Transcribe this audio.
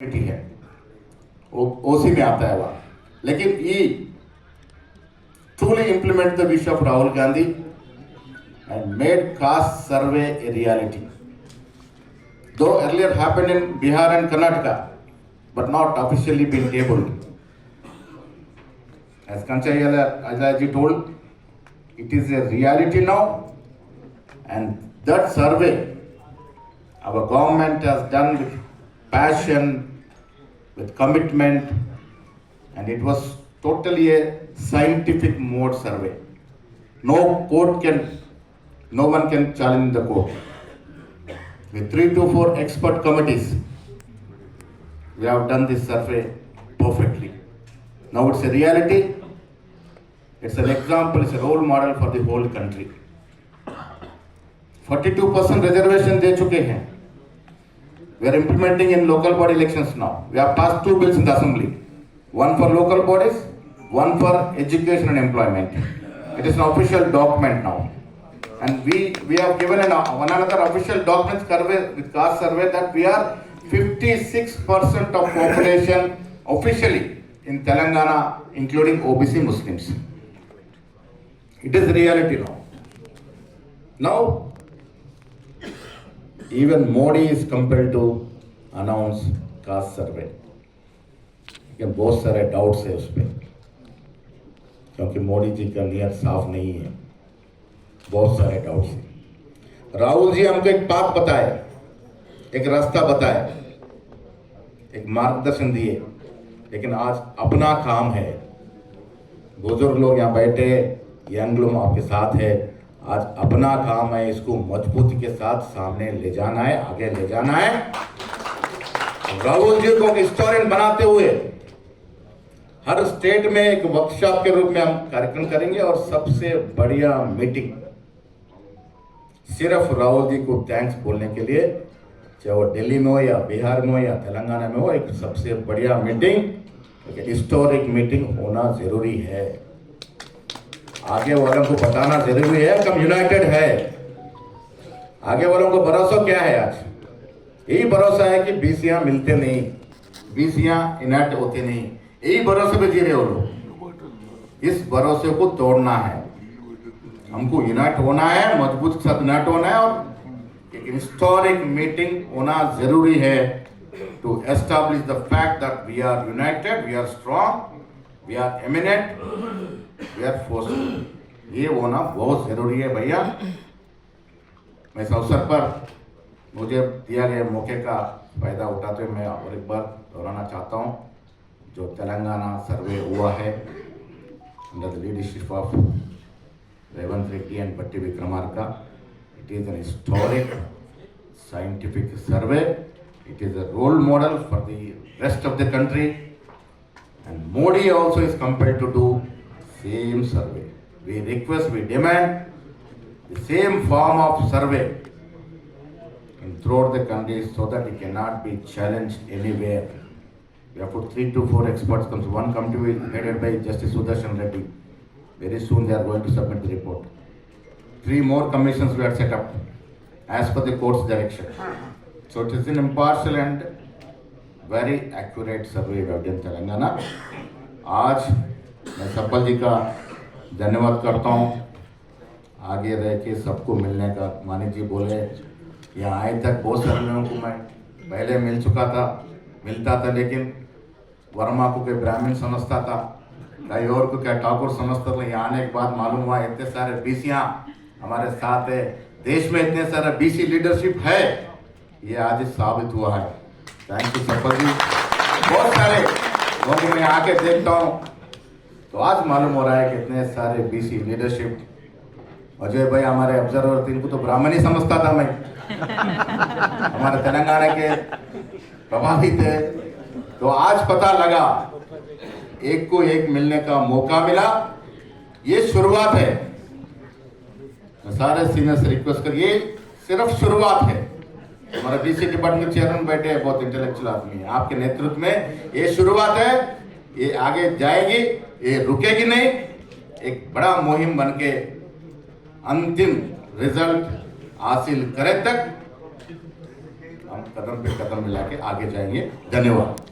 Committee है, ओसी में आता है वह, लेकिन ये truly implement the wish of Rahul Gandhi and made caste survey a reality. Though earlier happened in Bihar and Karnataka, but not officially been tabled. As Kanchayala Ajaji told, it is a reality now, and that survey our government has done with passion, with commitment, and it was totally a scientific mode survey. No one can challenge the court. With 3 to 4 expert committees, we have done this survey perfectly. Now it's a reality, it's an example, it's a role model for the whole country. 42% reservation दे चुके हैं. We are implementing in local body elections now. We have passed 2 bills in the assembly. One for local bodies, one for education and employment. It is an official document now. And we have given one another official document survey with caste survey that we are 56% of population officially in Telangana, including OBC Muslims. It is reality now. Now, even Modi is compelled to announce caste survey. लेकिन बहुत सारे doubts है उस पर, क्योंकि मोदी जी का नियत साफ नहीं है, बहुत सारे डाउट्स हैं। राहुल जी हमको एक बात बताए, एक रास्ता बताए, एक मार्गदर्शन दिए, लेकिन आज अपना काम है। बुजुर्ग लोग यहाँ बैठे, यंग लोग आपके साथ है, आज अपना काम है, इसको मजबूती के साथ सामने ले जाना है, आगे ले जाना है। राहुल जी को हिस्टोरियन बनाते हुए हर स्टेट में एक वर्कशॉप के रूप में हम कार्यक्रम करेंगे और सबसे बढ़िया मीटिंग सिर्फ राहुल जी को थैंक्स बोलने के लिए, चाहे वो दिल्ली में हो या बिहार में हो या तेलंगाना में हो, एक सबसे बढ़िया मीटिंग, हिस्टोरिक मीटिंग होना जरूरी है। आगे वालों को बताना जरूरी है कि हम यूनाइटेड है। आगे वालों को भरोसा क्या है? आज यही भरोसा है कि बीसियां मिलते नहीं, बीसियां यूनाइट होते नहीं, यही भरोसे पे जी रहे हो लोग। इस भरोसे को तोड़ना है, हमको यूनाइट होना है, मजबूत के साथ यूनाइट होना है और एक हिस्टोरिक मीटिंग होना जरूरी है to establish the fact that we are united, we are strong, we are eminent, we are forceful. ये होना बहुत जरूरी है भैया। मैं इस अवसर पर मुझे दिया गया मौके का फायदा उठाते हुए मैं और एक बार दोहराना चाहता हूँ, जो तेलंगाना सर्वे हुआ है under the leadership of Revanth Reddy and Bhatti Vikramarka, it is an historic scientific survey. It is a role model for the rest of the country, and Modi also is compelled to do same survey. We request, we demand the same form of survey throughout the country so that it cannot be challenged anywhere. We have put 3 to 4 experts. One committee is headed by Justice Sudarshan Reddy. Very soon they are going to submit the report. 3 more commissions we have set up as per the court's direction. So it is an impartial and very accurate survey we have done Telangana. आज मैं सब्बल जी का धन्यवाद करता हूँ, आगे रह के सबको मिलने का। मानिक जी बोले यहाँ आए तक बहुत सारे लोगों को मैं पहले मिलता था, लेकिन वर्मा को कोई ब्राह्मण समझता था, कई और को क्या ठाकुर समझता था। यहाँ आने के बाद मालूम हुआ इतने सारे बीसियाँ हमारे साथ है, देश में इतने सारा बीसी लीडरशिप है, ये आज साबित हुआ है। थैंक यू सब्बल जी। बहुत सारे लोगों में आके देखता हूँ तो आज मालूम हो रहा है कि इतने सारे बीसी लीडरशिप। अजय भाई हमारे ऑब्जर्वर थे, इनको तो ब्राह्मण ही समझता था मैं, हमारे तेलंगाना के प्रभावित है। तो आज पता लगा, एक को एक मिलने का मौका मिला, ये शुरुआत है। सारे सीनियर से रिक्वेस्ट करिए, सिर्फ शुरुआत है। हमारा बीसी डिपार्टमेंट चेयरमैन बैठे हैं, बहुत इंटेलेक्चुअल आदमी है, आपके नेतृत्व में ये शुरुआत है, ये आगे जाएगी, ये रुकेगी नहीं। एक बड़ा मुहिम बन के अंतिम रिजल्ट हासिल करे तक हम कदम पे कदम मिला के आगे जाएंगे। धन्यवाद।